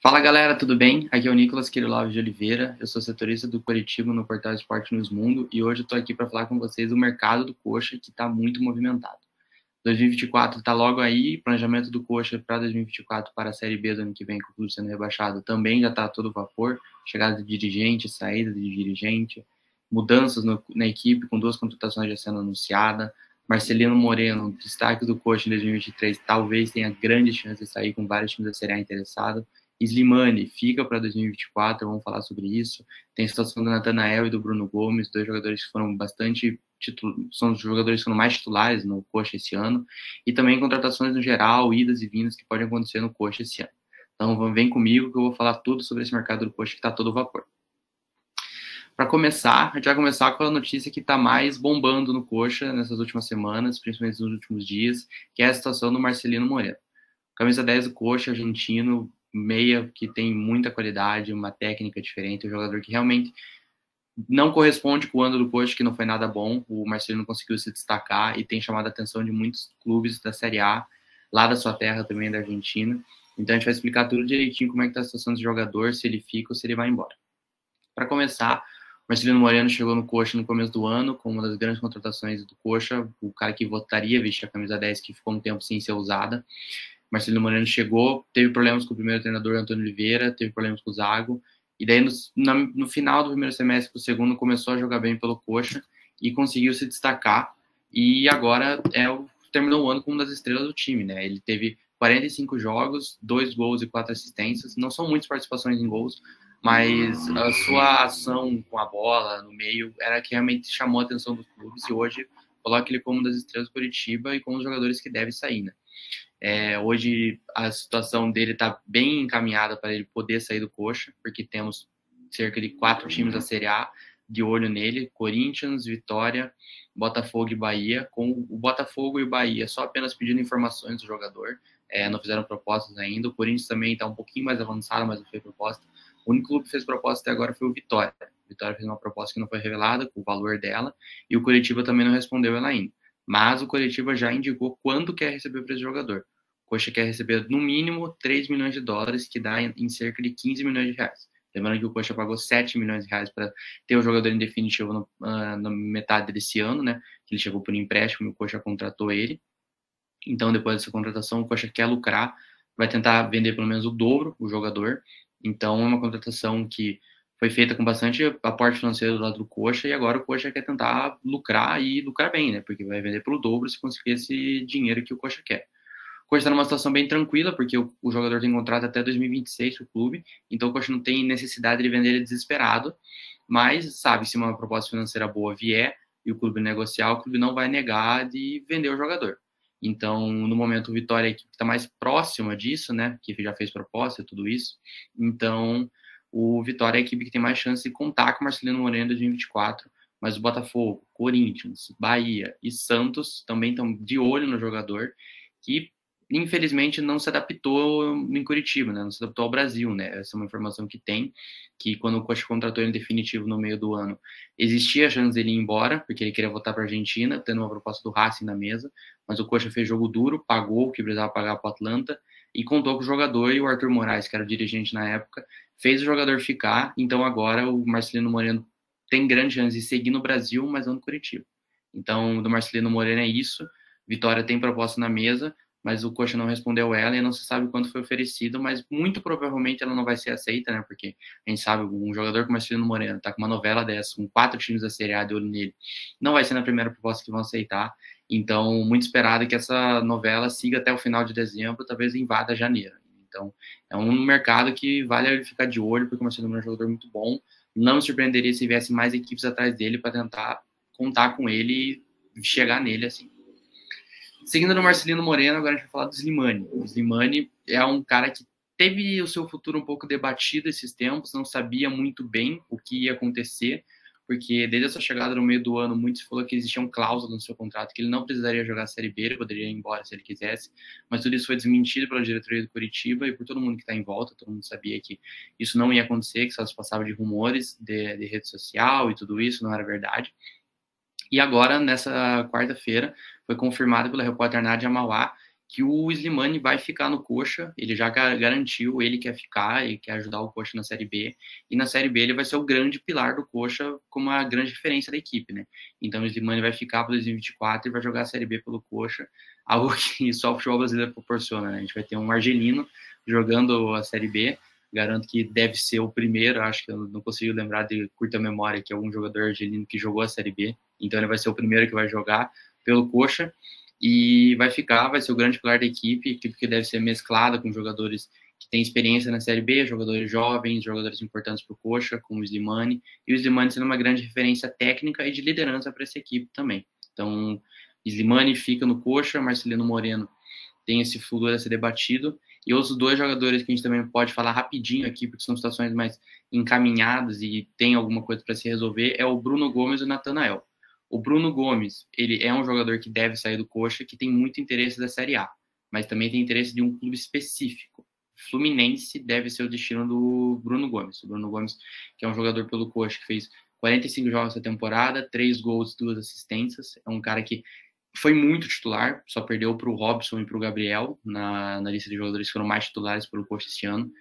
Fala galera, tudo bem? Aqui é o Nicolas Kirilov de Oliveira, eu sou setorista do Coritiba no portal Esporte News Mundo e hoje eu estou aqui para falar com vocês do mercado do Coxa que está muito movimentado. 2024 está logo aí, planejamento do Coxa para 2024 para a Série B do ano que vem, com o clube sendo rebaixado, também já está a todo vapor, chegada de dirigente, saída de dirigente, mudanças na equipe com 2 contratações já sendo anunciadas. Marcelino Moreno, destaque do Coxa em 2023, talvez tenha grande chance de sair com vários times da Série A interessados. Slimani fica para 2024, vamos falar sobre isso. Tem a situação do Natanael e do Bruno Gomes, dois jogadores que foram bastante são os jogadores que são mais titulares no Coxa esse ano, e também contratações no geral, idas e vindas que podem acontecer no Coxa esse ano. Então vem comigo que eu vou falar tudo sobre esse mercado do Coxa que está todo vapor. Para começar, a gente vai começar com a notícia que está mais bombando no Coxa nessas últimas semanas, principalmente nos últimos dias, que é a situação do Marcelino Moreno. Camisa 10 do Coxa, argentino, meia que tem muita qualidade, uma técnica diferente, um jogador que realmente não corresponde com o ano do Coxa, que não foi nada bom. O Marcelino conseguiu se destacar e tem chamado a atenção de muitos clubes da Série A, lá da sua terra também, da Argentina. Então a gente vai explicar tudo direitinho como é que está a situação do jogador, se ele fica ou se ele vai embora. Para começar, o Marcelino Moreno chegou no Coxa no começo do ano, como uma das grandes contratações do Coxa, o cara que votaria vestir a camisa 10, que ficou um tempo sem ser usada. Marcelino Moreno chegou, teve problemas com o primeiro treinador, Antônio Oliveira, teve problemas com o Zago, e daí no final do primeiro semestre para o segundo começou a jogar bem pelo Coxa e conseguiu se destacar, e agora terminou o ano como uma das estrelas do time, né? Ele teve 45 jogos, 2 gols e 4 assistências, não são muitas participações em gols, mas a sua ação com a bola no meio era que realmente chamou a atenção dos clubes, e hoje coloca ele como uma das estrelas do Coritiba e como um dos jogadores que deve sair, né? Hoje a situação dele está bem encaminhada para ele poder sair do Coxa, porque temos cerca de 4 times da Série A de olho nele: Corinthians, Vitória, Botafogo e Bahia. Com o Botafogo e o Bahia só apenas pedindo informações do jogador, não fizeram propostas ainda. O Corinthians também está um pouquinho mais avançado, mas não fez proposta. O único clube que fez proposta até agora foi o Vitória. O Vitória fez uma proposta que não foi revelada, com o valor dela, e o Coritiba também não respondeu ela ainda. Mas o Coritiba já indicou quanto quer receber para esse jogador. O Coxa quer receber no mínimo 3 milhões de dólares, que dá em cerca de 15 milhões de reais. Lembrando que o Coxa pagou 7 milhões de reais para ter o jogador em definitivo na metade desse ano, né? Ele chegou por empréstimo e o Coxa contratou ele. Então, depois dessa contratação, o Coxa quer lucrar, vai tentar vender pelo menos o dobro o jogador. Então, é uma contratação que foi feita com bastante aporte financeiro do lado do Coxa, e agora o Coxa quer tentar lucrar e lucrar bem, né? Porque vai vender pelo dobro se conseguir esse dinheiro que o Coxa quer. O Coxa está numa situação bem tranquila, porque o jogador tem contrato até 2026 com o clube, então o Coxa não tem necessidade de vender ele desesperado, mas sabe, se uma proposta financeira boa vier e o clube negociar, o clube não vai negar de vender o jogador. Então, no momento, o Vitória é a equipe que está mais próxima disso, né, que já fez proposta e tudo isso. Então, o Vitória é a equipe que tem mais chance de contar com o Marcelino Moreno em 2024, mas o Botafogo, Corinthians, Bahia e Santos também estão de olho no jogador, que infelizmente não se adaptou em Curitiba, né? Não se adaptou ao Brasil, né? Essa é uma informação que tem, que quando o Coxa contratou ele em definitivo no meio do ano, existia a chance dele ir embora, porque ele queria voltar para a Argentina, tendo uma proposta do Racing na mesa, mas o Coxa fez jogo duro, pagou o que precisava pagar para o Atlanta, e contou com o jogador, e o Arthur Moraes, que era o dirigente na época, fez o jogador ficar. Então agora o Marcelino Moreno tem grande chance de seguir no Brasil, mas não no Curitiba. Então, do Marcelino Moreno é isso. Vitória tem proposta na mesa, mas o Coxa não respondeu ela e não se sabe quanto foi oferecido, mas muito provavelmente ela não vai ser aceita, né? Porque a gente sabe, um jogador como Marcelino Moreno tá com uma novela dessa, com 4 times da Série A de olho nele, não vai ser na primeira proposta que vão aceitar. Então, muito esperado que essa novela siga até o final de dezembro, talvez invada janeiro. Então, é um mercado que vale ficar de olho, porque o Marcelino Moreno é um jogador muito bom. Não me surpreenderia se viessem mais equipes atrás dele para tentar contar com ele e chegar nele assim. Seguindo no Marcelino Moreno, agora a gente vai falar do Slimani. O Slimani é um cara que teve o seu futuro um pouco debatido esses tempos, não sabia muito bem o que ia acontecer, porque desde a sua chegada no meio do ano, muito se falou que existiam cláusulas no seu contrato, que ele não precisaria jogar a Série B, ele poderia ir embora se ele quisesse, mas tudo isso foi desmentido pela diretoria do Curitiba e por todo mundo que está em volta. Todo mundo sabia que isso não ia acontecer, que só se passava de rumores de rede social e tudo isso, não era verdade. E agora, nessa quarta-feira, foi confirmado pela repórter Nádia Mauá que o Slimani vai ficar no Coxa, ele já garantiu, ele quer ficar, ele quer ajudar o Coxa na Série B, e na Série B ele vai ser o grande pilar do Coxa, como a grande referência da equipe, né? Então o Slimani vai ficar para 2024 e vai jogar a Série B pelo Coxa, algo que só o futebol brasileiro proporciona, né? A gente vai ter um argelino jogando a Série B, garanto que deve ser o primeiro, acho que eu não consigo lembrar de curta memória que algum jogador argelino que jogou a Série B, então ele vai ser o primeiro que vai jogar pelo Coxa, e vai ser o grande pilar da equipe que deve ser mesclada com jogadores que têm experiência na Série B, jogadores jovens, jogadores importantes para o Coxa, como o Slimani, e o Slimani sendo uma grande referência técnica e de liderança para essa equipe também. Então, Slimani fica no Coxa, Marcelino Moreno tem esse futuro a ser debatido, e outros dois jogadores que a gente também pode falar rapidinho aqui, porque são situações mais encaminhadas e tem alguma coisa para se resolver, é o Bruno Gomes e o Natanael. O Bruno Gomes, ele é um jogador que deve sair do Coxa, que tem muito interesse da Série A, mas também tem interesse de um clube específico. Fluminense deve ser o destino do Bruno Gomes. O Bruno Gomes, que é um jogador pelo Coxa, que fez 45 jogos essa temporada, 3 gols, 2 assistências. É um cara que foi muito titular, só perdeu para o Robson e para o Gabriel na lista de jogadores que foram mais titulares pelo Coxa esse ano.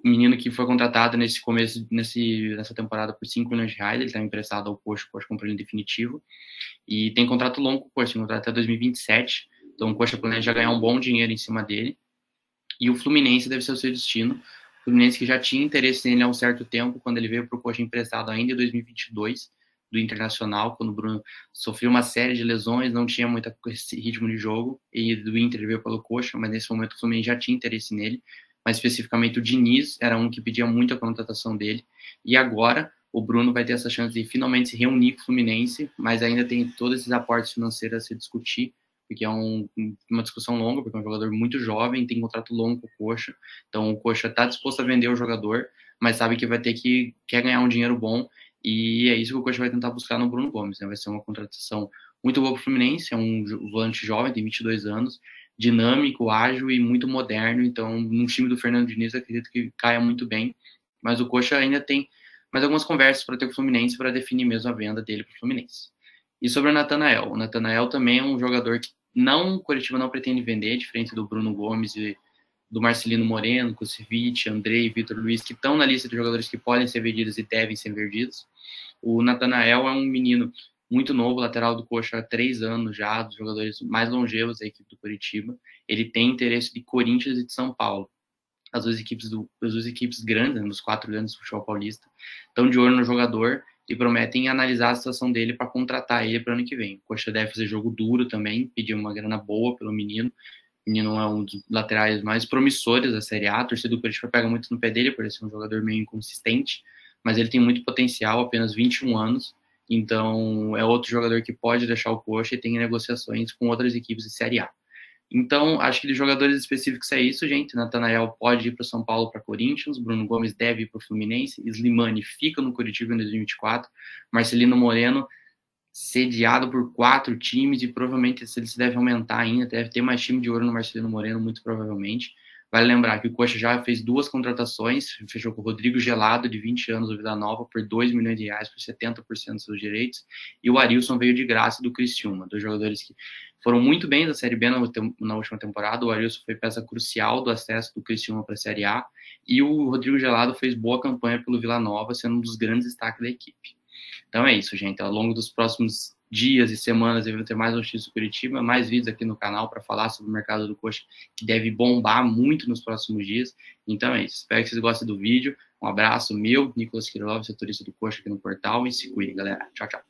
Menino que foi contratado nessa temporada por 5 milhões de reais, ele está emprestado ao Coxa, o Coxa comprou ele em definitivo, e tem contrato longo com o Coxa, tem contrato até 2027, então o Coxa planeja ganhar um bom dinheiro em cima dele, e o Fluminense deve ser o seu destino, o Fluminense que já tinha interesse nele há um certo tempo, quando ele veio para o Coxa emprestado ainda em 2022, do Internacional, quando o Bruno sofreu uma série de lesões, não tinha muito ritmo de jogo, e do Inter ele veio pelo Coxa, mas nesse momento o Fluminense já tinha interesse nele, mas especificamente o Diniz era um que pedia muito a contratação dele, e agora o Bruno vai ter essa chance de finalmente se reunir com o Fluminense, mas ainda tem todos esses aportes financeiros a se discutir, porque é uma discussão longa, porque é um jogador muito jovem, tem contrato longo com o Coxa, então o Coxa está disposto a vender o jogador, mas sabe que quer ganhar um dinheiro bom, e é isso que o Coxa vai tentar buscar no Bruno Gomes, né? Vai ser uma contratação muito boa para o Fluminense, é um volante jovem, tem 22 anos, dinâmico, ágil e muito moderno, então no time do Fernando Diniz acredito que caia muito bem, mas o Coxa ainda tem mais algumas conversas para ter com o Fluminense para definir mesmo a venda dele para o Fluminense. E sobre o Natanael também é um jogador que o Coritiba não pretende vender, diferente do Bruno Gomes e do Marcelino Moreno, Kusevich, Andrei, Vitor Luiz, que estão na lista de jogadores que podem ser vendidos e devem ser vendidos. O Natanael é um menino muito novo, lateral do Coxa há 3 anos já, dos jogadores mais longevos da equipe do Coritiba. Ele tem interesse de Corinthians e de São Paulo. As duas equipes grandes, nos 4 grandes do futebol paulista, estão de olho no jogador e prometem analisar a situação dele para contratar ele para o ano que vem. O Coxa deve fazer jogo duro também, pedir uma grana boa pelo menino. O menino é um dos laterais mais promissores da Série A. A torcida do Corinthians pega muito no pé dele, por ser um jogador meio inconsistente, mas ele tem muito potencial, apenas 21 anos. Então, é outro jogador que pode deixar o Coxa e tem negociações com outras equipes de Série A. Então, acho que de jogadores específicos é isso, gente. Natanael pode ir para São Paulo, para Corinthians. Bruno Gomes deve ir para o Fluminense. Slimani fica no Coritiba em 2024. Marcelino Moreno, sediado por 4 times e provavelmente ele se deve aumentar ainda. Deve ter mais time de ouro no Marcelino Moreno, muito provavelmente. Vale lembrar que o Coxa já fez 2 contratações, fechou com o Rodrigo Gelado, de 20 anos, do Vila Nova, por 2 milhões de reais, por 70% dos seus direitos, e o Arilson veio de graça do Criciúma, 2 jogadores que foram muito bem da Série B na última temporada. O Arilson foi peça crucial do acesso do Criciúma para a Série A, e o Rodrigo Gelado fez boa campanha pelo Vila Nova, sendo um dos grandes destaques da equipe. Então é isso, gente. Ao longo dos próximos dias e semanas eu vou ter mais notícias do Curitiba, mais vídeos aqui no canal para falar sobre o mercado do Coxa, que deve bombar muito nos próximos dias. Então é isso. Espero que vocês gostem do vídeo. Um abraço meu, Nicolas Kirilov, setorista do Coxa aqui no portal, e se cuide, galera. Tchau, tchau.